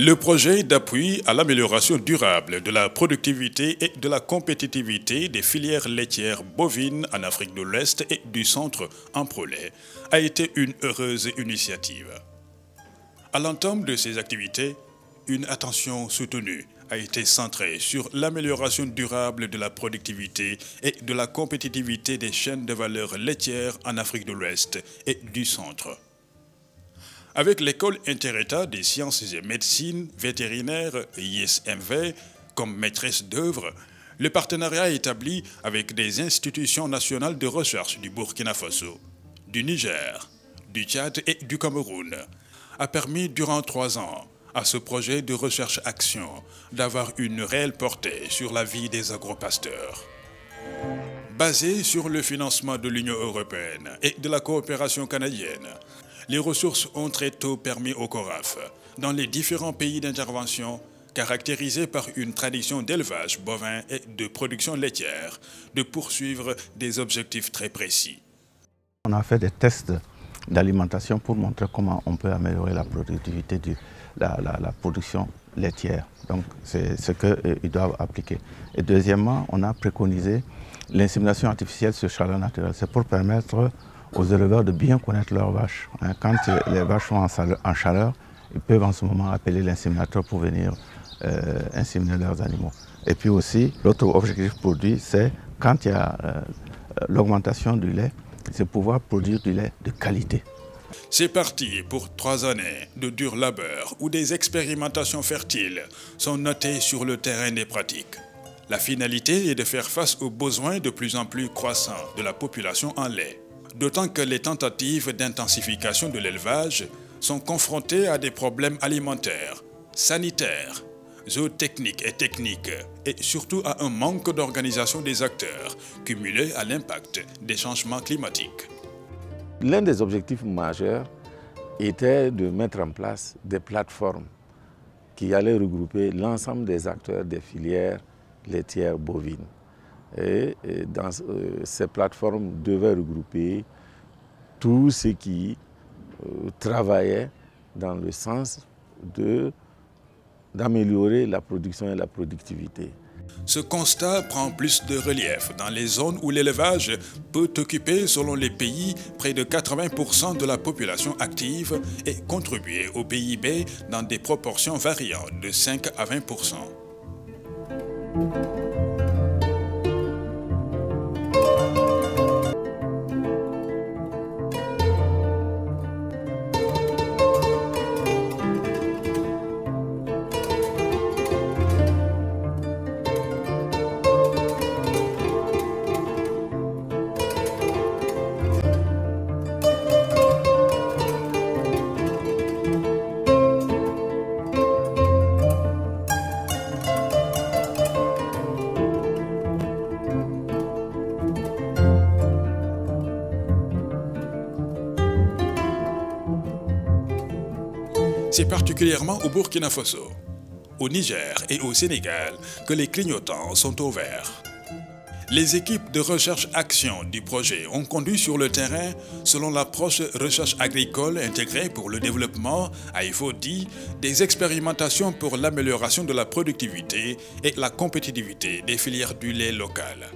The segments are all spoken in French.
Le projet d'appui à l'amélioration durable de la productivité et de la compétitivité des filières laitières bovines en Afrique de l'Ouest et du Centre en ProLait a été une heureuse initiative. À l'entame de ces activités, une attention soutenue a été centrée sur l'amélioration durable de la productivité et de la compétitivité des chaînes de valeur laitières en Afrique de l'Ouest et du Centre. Avec l'École interétat des sciences et médecine vétérinaire ISMV comme maîtresse d'œuvre, le partenariat établi avec des institutions nationales de recherche du Burkina Faso, du Niger, du Tchad et du Cameroun a permis durant 3 ans à ce projet de recherche-action d'avoir une réelle portée sur la vie des agropasteurs. Basé sur le financement de l'Union européenne et de la coopération canadienne, les ressources ont très tôt permis au CORAF, dans les différents pays d'intervention, caractérisés par une tradition d'élevage bovin et de production laitière, de poursuivre des objectifs très précis. On a fait des tests d'alimentation pour montrer comment on peut améliorer la productivité de la production laitière. Donc c'est ce qu'ils doivent appliquer. Et deuxièmement, on a préconisé l'insémination artificielle sur chaleur naturelle. C'est pour permettre aux éleveurs de bien connaître leurs vaches. Quand les vaches sont en chaleur, ils peuvent en ce moment appeler l'inséminateur pour venir inséminer leurs animaux. Et puis aussi, l'autre objectif produit, c'est quand il y a l'augmentation du lait, c'est pouvoir produire du lait de qualité. C'est parti pour 3 années de dur labeur où des expérimentations fertiles sont notées sur le terrain des pratiques. La finalité est de faire face aux besoins de plus en plus croissants de la population en lait. D'autant que les tentatives d'intensification de l'élevage sont confrontées à des problèmes alimentaires, sanitaires, zootechniques et techniques, et surtout à un manque d'organisation des acteurs, cumulé à l'impact des changements climatiques. L'un des objectifs majeurs était de mettre en place des plateformes qui allaient regrouper l'ensemble des acteurs des filières laitières bovines. Et dans ces plateformes devaient regrouper tous ceux qui travaillaient dans le sens d'améliorer la production et la productivité. Ce constat prend plus de relief dans les zones où l'élevage peut occuper, selon les pays, près de 80% de la population active et contribuer au PIB dans des proportions variant de 5 à 20%. C'est particulièrement au Burkina Faso, au Niger et au Sénégal que les clignotants sont au vert. Les équipes de recherche-action du projet ont conduit sur le terrain, selon l'approche recherche agricole intégrée pour le développement, AIFODI, des expérimentations pour l'amélioration de la productivité et la compétitivité des filières du lait local.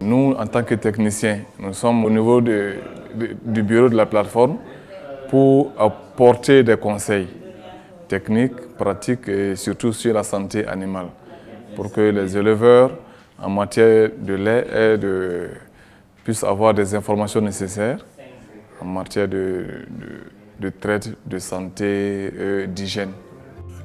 Nous, en tant que techniciens, nous sommes au niveau du bureau de la plateforme pour apporter des conseils techniques, pratiques et surtout sur la santé animale pour que les éleveurs en matière de lait puissent avoir des informations nécessaires en matière de traite, de santé, d'hygiène.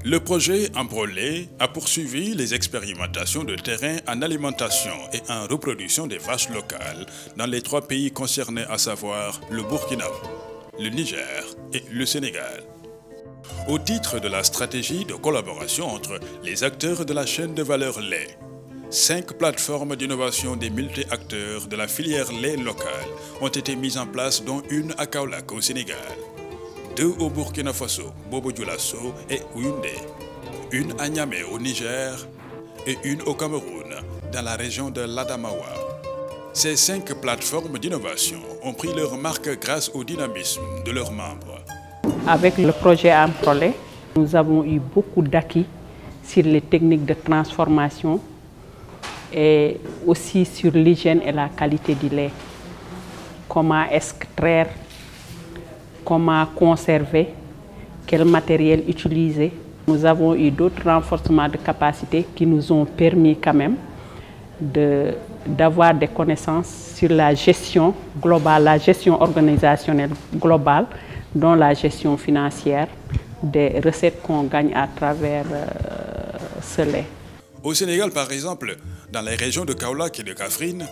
Le projet en ProLait a poursuivi les expérimentations de terrain en alimentation et en reproduction des vaches locales dans les 3 pays concernés, à savoir le Burkina, le Niger et le Sénégal. Au titre de la stratégie de collaboration entre les acteurs de la chaîne de valeur lait, 5 plateformes d'innovation des multi-acteurs de la filière lait locale ont été mises en place, dont une à Kaolack au Sénégal, 2 au Burkina Faso, Bobo Dioulasso et Yaoundé, une à Niamey au Niger et une au Cameroun, dans la région de l'Adamawa. Ces 5 plateformes d'innovation ont pris leur marque grâce au dynamisme de leurs membres. Avec le projet en ProLait, Nous avons eu beaucoup d'acquis sur les techniques de transformation et aussi sur l'hygiène et la qualité du lait. Comment extraire, comment conserver, quel matériel utiliser. Nous avons eu d'autres renforcements de capacité qui nous ont permis quand même d'avoir des connaissances sur la gestion globale, la gestion organisationnelle globale, dont la gestion financière des recettes qu'on gagne à travers ce lait. Au Sénégal, par exemple, dans les régions de Kaolack et de Kaffrine,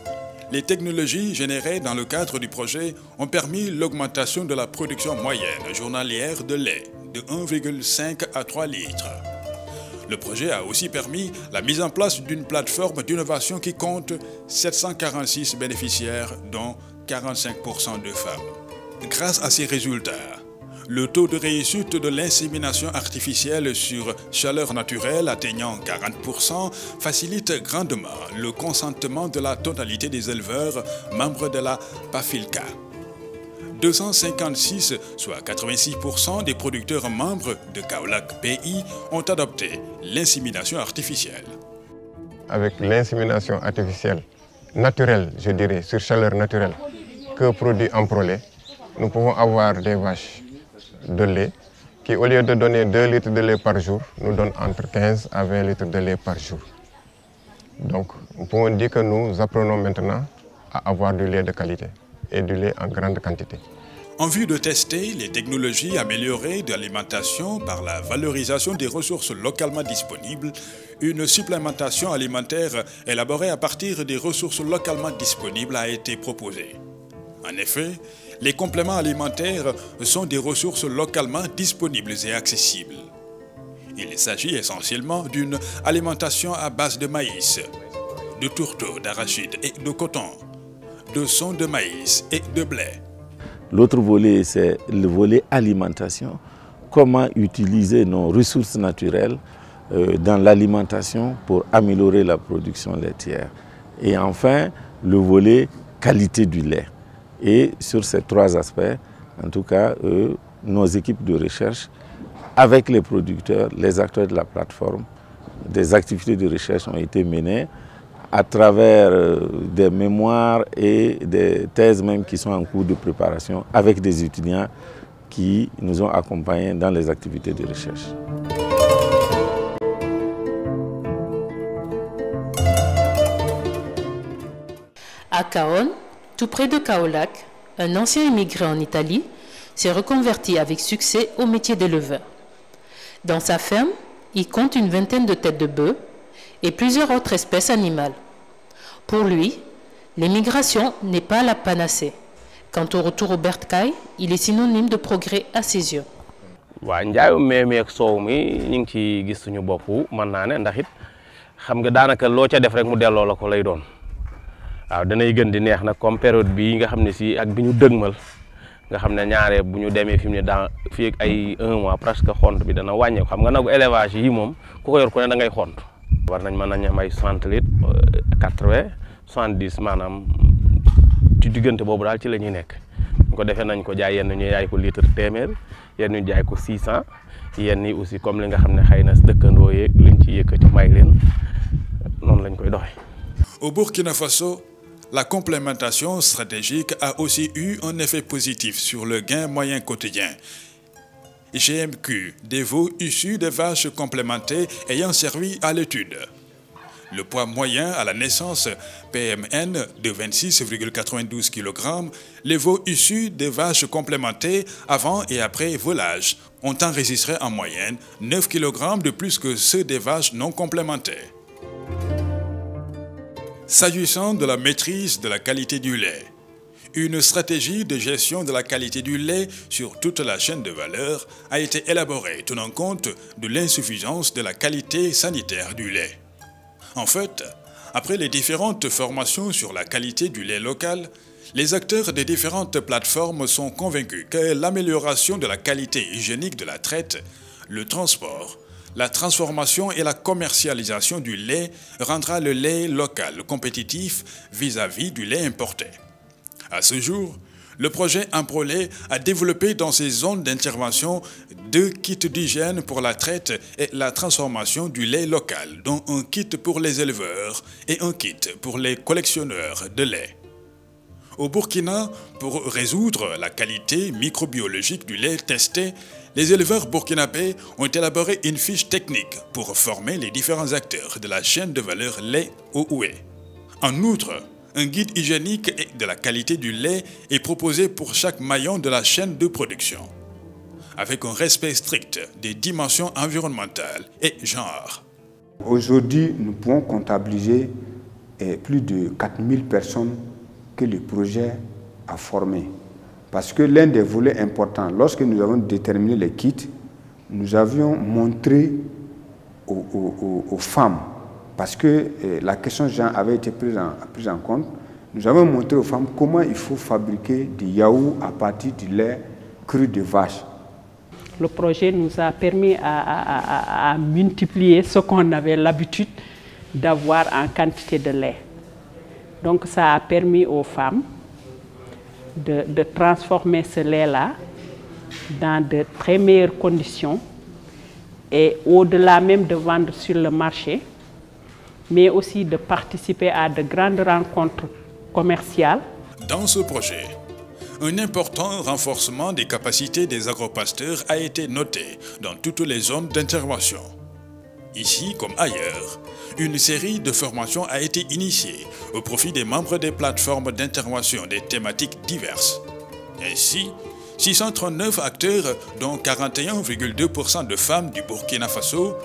les technologies générées dans le cadre du projet ont permis l'augmentation de la production moyenne journalière de lait de 1,5 à 3 litres. Le projet a aussi permis la mise en place d'une plateforme d'innovation qui compte 746 bénéficiaires, dont 45% de femmes. Grâce à ces résultats, le taux de réussite de l'insémination artificielle sur chaleur naturelle atteignant 40% facilite grandement le consentement de la totalité des éleveurs membres de la PAFILCA. 256, soit 86% des producteurs membres de Kaolack PI ont adopté l'insémination artificielle. Avec l'insémination artificielle naturelle, je dirais, sur chaleur naturelle, que produit Amprolait, nous pouvons avoir des vaches de lait qui, au lieu de donner 2 litres de lait par jour, nous donnent entre 15 à 20 litres de lait par jour. Donc, nous pouvons dire que nous apprenons maintenant à avoir du lait de qualité et du lait en grande quantité. En vue de tester les technologies améliorées de l'alimentation par la valorisation des ressources localement disponibles, une supplémentation alimentaire élaborée à partir des ressources localement disponibles a été proposée. En effet, les compléments alimentaires sont des ressources localement disponibles et accessibles. Il s'agit essentiellement d'une alimentation à base de maïs, de tourteaux, d'arachide et de coton, de son de maïs et de blé. L'autre volet, c'est le volet alimentation. Comment utiliser nos ressources naturelles dans l'alimentation pour améliorer la production laitière. Et enfin, le volet qualité du lait. Et sur ces 3 aspects, en tout cas, nos équipes de recherche, avec les producteurs, les acteurs de la plateforme, des activités de recherche ont été menées à travers des mémoires et des thèses même qui sont en cours de préparation avec des étudiants qui nous ont accompagnés dans les activités de recherche. À Caon, tout près de Kaolack, un ancien immigré en Italie s'est reconverti avec succès au métier d'éleveur. Dans sa ferme, il compte une vingtaine de têtes de bœufs et plusieurs autres espèces animales. Pour lui, l'émigration n'est pas la panacée. Quant au retour au bercail, il est synonyme de progrès à ses yeux. waaw njaayu meemeeg soow mi ñu ngi ci gis suñu bopp mën naa ne ndax it xam nga daanaka loo ca def rek mu delloo la ko lay doon waaw danay gën di neex nag comme période bii nga xam ne si ak bi ñu dëgmal nga xam ne ñaare bu ñu demee fi mu ne dans fii ak ay 1 mois presque xont bi dana wàññeeku xam nga nagu élevage yi moom ku ko yor ku ne da ngay xont war nañ mën nañ am ay 60 litres 80 70 maanaam ci diggante boobu daal ci la ñuy nekk bu ko defee nañ ko jaay yenn ñu jaay ko litre téeméer yenn ñu jaay ko 600 yenn yi aussi comme li nga xam ne xëy na dëkkandoo yeeg luñ ci yëkkati may leen noonu lañ koy doxee. Au Burkina Faso, la complémentation stratégique a aussi eu un effet positif sur le gain moyen quotidien. GMQ, des veaux issus de vaches complémentées ayant servi à l'étude. Le poids moyen à la naissance, PMN, de 26,92 kg, les veaux issus des vaches complémentées avant et après volage ont enregistré en moyenne 9 kg de plus que ceux des vaches non complémentées. S'agissant de la maîtrise de la qualité du lait, une stratégie de gestion de la qualité du lait sur toute la chaîne de valeur a été élaborée tenant compte de l'insuffisance de la qualité sanitaire du lait. En fait, après les différentes formations sur la qualité du lait local, les acteurs des différentes plateformes sont convaincus que l'amélioration de la qualité hygiénique de la traite, le transport, la transformation et la commercialisation du lait rendra le lait local compétitif vis-à-vis du lait importé. À ce jour, Le projet Improlait a développé dans ses zones d'intervention 2 kits d'hygiène pour la traite et la transformation du lait local, dont un kit pour les éleveurs et un kit pour les collectionneurs de lait. Au Burkina, pour résoudre la qualité microbiologique du lait testé, les éleveurs burkinabés ont élaboré une fiche technique pour former les différents acteurs de la chaîne de valeur lait au Oué. En outre, un guide hygiénique et de la qualité du lait est proposé pour chaque maillon de la chaîne de production, avec un respect strict des dimensions environnementales et genre. Aujourd'hui, nous pouvons comptabiliser plus de 4000 personnes que le projet a formées. Parce que l'un des volets importants, lorsque nous avons déterminé les kits, nous avions montré aux femmes, parce que la question de genre avait été prise en compte, nous avons montré aux femmes comment il faut fabriquer du yaourt à partir du lait cru de vache. Le projet nous a permis à multiplier ce qu'on avait l'habitude d'avoir en quantité de lait. Donc ça a permis aux femmes de transformer ce lait-là dans de très meilleures conditions et au-delà même de vendre sur le marché, mais aussi de participer à de grandes rencontres commerciales. Dans ce projet, un important renforcement des capacités des agropasteurs a été noté dans toutes les zones d'intervention. Ici comme ailleurs, une série de formations a été initiée au profit des membres des plateformes d'intervention des thématiques diverses. Ainsi, 639 acteurs, dont 41,2% de femmes du Burkina Faso,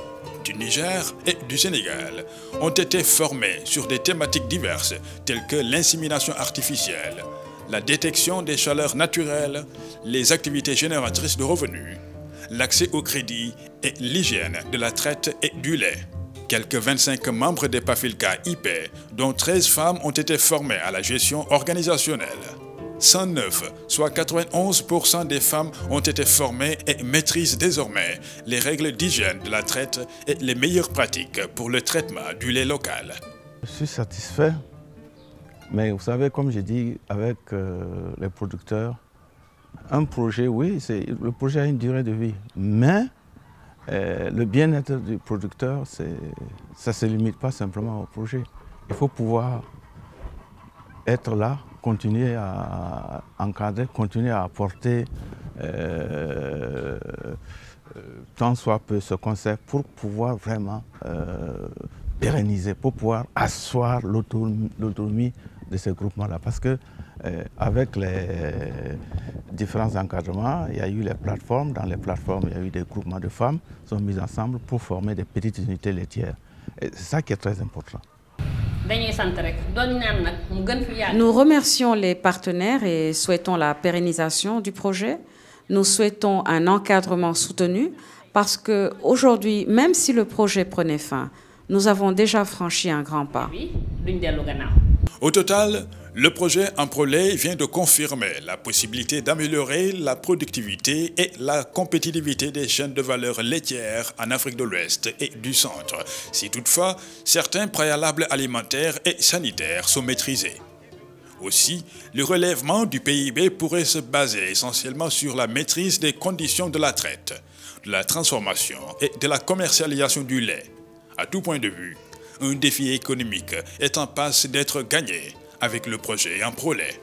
du Niger et du Sénégal, ont été formés sur des thématiques diverses telles que l'insémination artificielle, la détection des chaleurs naturelles, les activités génératrices de revenus, l'accès au crédit et l'hygiène de la traite et du lait. Quelques 25 membres des PAFILCA IP, dont 13 femmes, ont été formés à la gestion organisationnelle. 109, soit 91% des femmes, ont été formées et maîtrisent désormais les règles d'hygiène de la traite et les meilleures pratiques pour le traitement du lait local. Je suis satisfait, mais vous savez, comme j'ai dit avec les producteurs, un projet, oui, le projet a une durée de vie, mais le bien-être du producteur, ça ne se limite pas simplement au projet. Il faut pouvoir être là, continuer à encadrer, continuer à apporter tant soit peu ce concept pour pouvoir vraiment pérenniser, pour pouvoir asseoir l'autonomie de ces groupements-là. Parce que avec les différents encadrements, il y a eu les plateformes. Dans les plateformes, il y a eu des groupements de femmes qui sont mis ensemble pour former des petites unités laitières. C'est ça qui est très important. Nous remercions les partenaires et souhaitons la pérennisation du projet. Nous souhaitons un encadrement soutenu parce qu'aujourd'hui, même si le projet prenait fin, nous avons déjà franchi un grand pas. Au total, le projet Improlait vient de confirmer la possibilité d'améliorer la productivité et la compétitivité des chaînes de valeur laitières en Afrique de l'Ouest et du Centre, si toutefois certains préalables alimentaires et sanitaires sont maîtrisés. Aussi, le relèvement du PIB pourrait se baser essentiellement sur la maîtrise des conditions de la traite, de la transformation et de la commercialisation du lait. À tout point de vue, un défi économique est en passe d'être gagné avec le projet Improlait.